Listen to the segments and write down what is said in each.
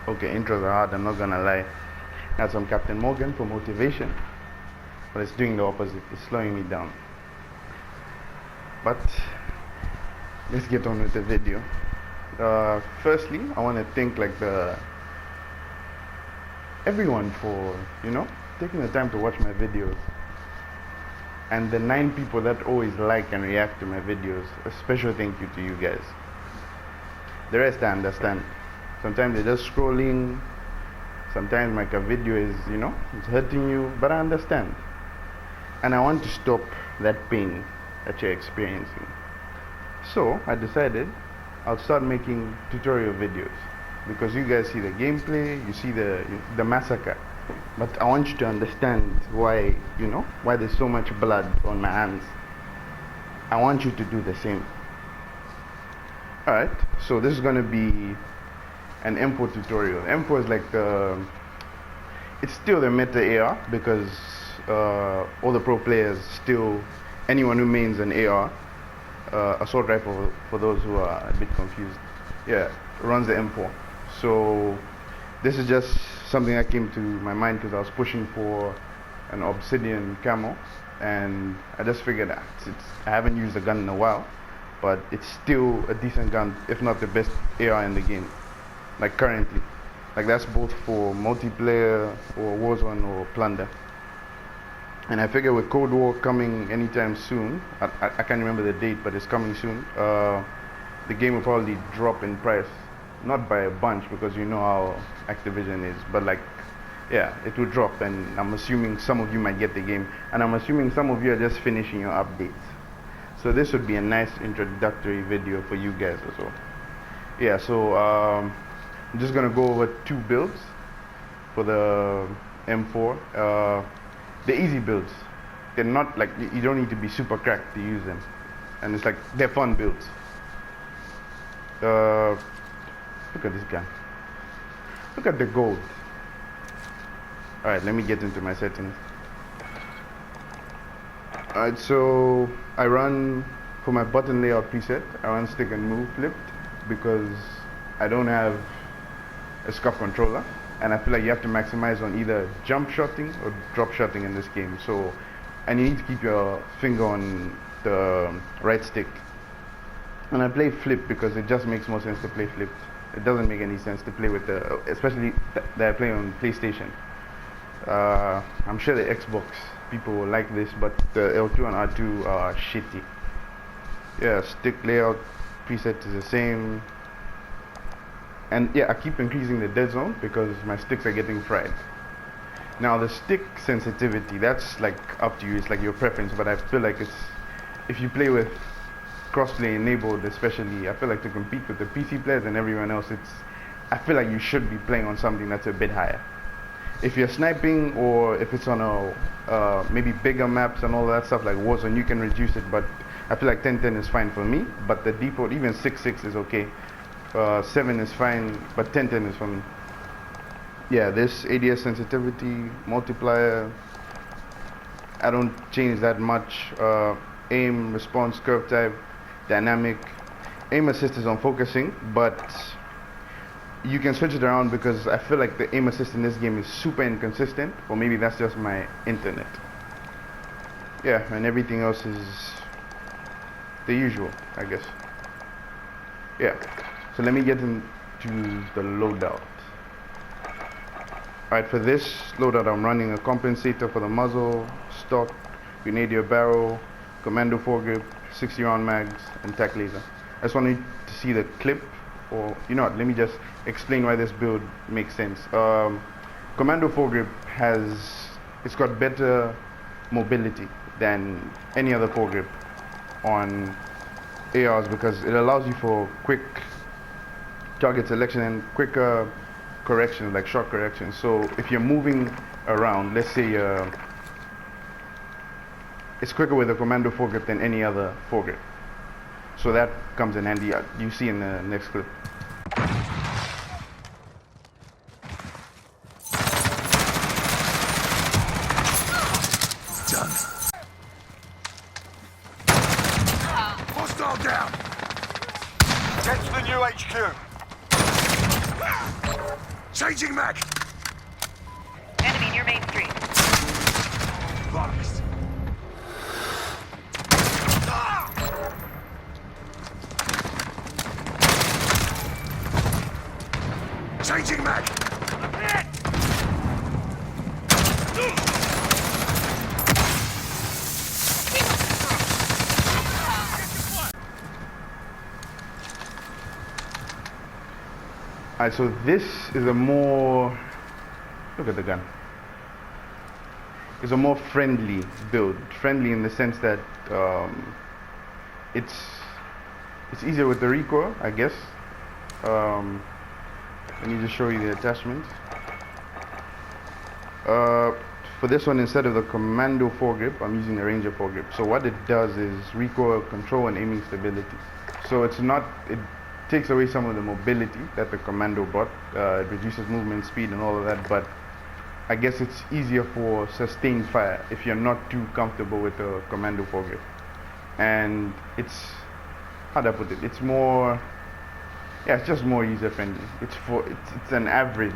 Okay, intros are hard, I'm not gonna lie. Had some Captain Morgan for motivation, but it's doing the opposite. It's slowing me down. But let's get on with the video. Firstly, I want to thank everyone for taking the time to watch my videos, and the 9 people that always like and react to my videos. A special thank you to you guys. The rest I understand. Sometimes they're just scrolling. Sometimes like a video is it's hurting you, but I understand. And I want to stop that pain that you're experiencing. So I decided I'll start making tutorial videos, because you guys see the gameplay, you see the massacre, but I want you to understand why why there's so much blood on my hands. I want you to do the same. Alright, so this is gonna be an M4 tutorial. M4 is like it's still the meta AR, because all the pro players still, anyone who mains an AR, assault rifle for those who are a bit confused, runs the M4. So this is just something that came to my mind because I was pushing for an obsidian camo, and I just figured that I haven't used a gun in a while, but it's still a decent gun, if not the best AR in the game, like currently. Like that's both for multiplayer or Warzone or Plunder. And I figure with Cold War coming anytime soon, I can't remember the date, but it's coming soon, the game will probably drop in price. Not by a bunch, because you know how Activision is, but it will drop, and I'm assuming some of you might get the game, and I'm assuming some of you are just finishing your updates. So this would be a nice introductory video for you guys as well. Yeah, so I'm just gonna go over 2 builds for the M4. The easy builds. They're not like, you don't need to be super cracked to use them, and it's like they're fun builds. Look at this gun. Look at the gold. Alright, let me get into my settings. Alright, so I run, for my button layout preset, I run stick and move flipped, because I don't have a scuff controller, and I feel like you have to maximize on either jump shotting or drop shotting in this game. So, and you need to keep your finger on the right stick. And I play flip because it just makes more sense to play flipped. It doesn't make any sense to play with especially that I play on PlayStation. I'm sure the Xbox people will like this, but the L2 and R2 are shitty. Yeah, stick layout preset is the same. And yeah, I keep increasing the dead zone because my sticks are getting fried. Now the stick sensitivity, that's like up to you, it's like your preference, but I feel like if you play with crossplay enabled, especially, I feel like to compete with the PC players and everyone else, I feel like you should be playing on something that's a bit higher. If you're sniping, or if it's on a maybe bigger maps and all that stuff like Warzone, you can reduce it, but I feel like 1010 is fine for me. But the default, even 6.6 is okay. 7 is fine, but 1010 is for me. Yeah, this ADS sensitivity, multiplier, I don't change that much. Aim, response, curve type, dynamic. Aim assist is on focusing, but you can switch it around, because I feel like the aim assist in this game is super inconsistent, or maybe that's just my internet. Yeah, and everything else is the usual, I guess. Yeah, so let me get into the loadout. Alright, for this loadout I'm running a compensator for the muzzle, stock, grenadier barrel, commando foregrip, 60 round mags, and tac laser. I just wanted to see the clip, or you know what, let me just explain why this build makes sense. Commando foregrip it's got better mobility than any other foregrip on ARs, because it allows you for quick target selection and quicker corrections, like shot corrections. So if you're moving around, let's say it's quicker with a commando foregrip than any other foregrip. So that comes in handy. You see in the next clip. Done. Hostile down. Get to the new HQ. Changing mag! Enemy near Main Street. Box! Changing mag! I'm hit! Alright, so this is a more, look at the gun. It's a more friendly build. Friendly in the sense that it's easier with the recoil, I guess. Let me just show you the attachment. For this one, instead of the Commando foregrip, I'm using the Ranger foregrip. So what it does is recoil control and aiming stability. So it takes away some of the mobility that the Commando brought. It reduces movement speed and all of that, but I guess it's easier for sustained fire if you're not too comfortable with the Commando foregrip. And it's, how do I put it? It's more, yeah, it's just more user friendly. It's an average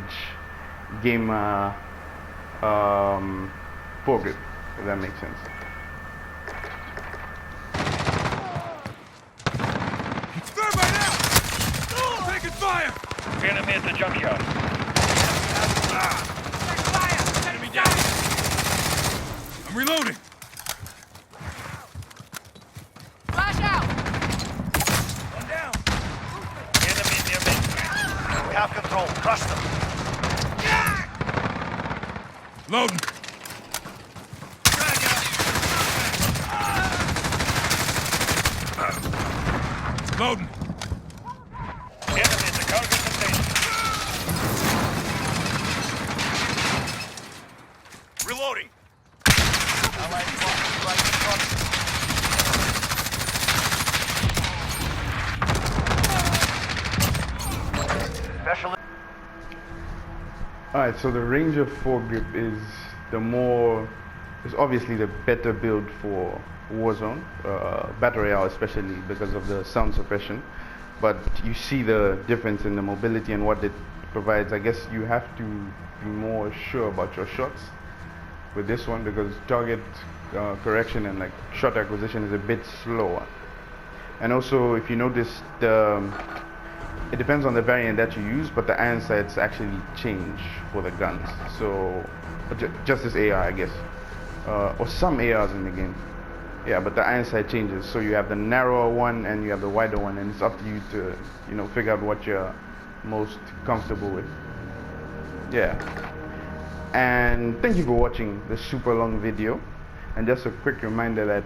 gamer foregrip, if that makes sense. Thermite out! Taking fire! Enemy at the junkyard. Fire! Enemy down! I'm reloading! Flash out! One down! Enemy near me. We have control. Crush them. Loading! Loading! Enemy at the cargo container. Reloading! Allied squad right in front. Special. Alright, so the Ranger foregrip is obviously the better build for Warzone, Battle Royale especially because of the sound suppression. But you see the difference in the mobility and what it provides. I guess you have to be more sure about your shots with this one because target correction and like shot acquisition is a bit slower. And also, if you notice, it depends on the variant that you use, but the iron sights actually change for the guns. So just this AR, I guess, or some ARs in the game. Yeah, but the iron sight changes. So you have the narrower one and you have the wider one, and it's up to you to, figure out what you're most comfortable with. Yeah. And thank you for watching this super long video. And just a quick reminder that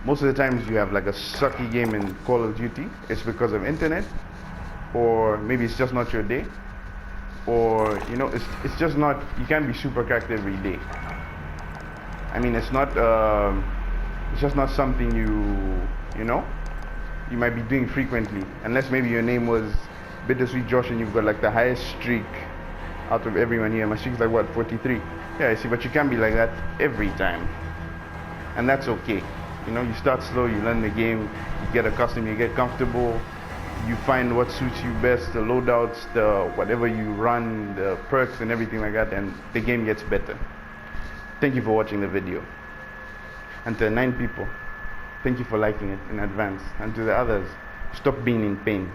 most of the times you have like a sucky game in Call of Duty, it's because of internet, or maybe it's just not your day, or it's just not, you can't be super cracked every day. I mean, it's just not something you might be doing frequently, unless maybe your name was Bitttersweetjosh and you've got like the highest streak out of everyone here. My streak's like what, 43? Yeah, you see, but you can't be like that every time, and that's okay. You start slow, you learn the game, you get accustomed, you get comfortable, you find what suits you best, the loadouts, the whatever you run, the perks and everything like that, and the game gets better. Thank you for watching the video. And to the 9 people, thank you for liking it in advance. And to the others, stop being in pain.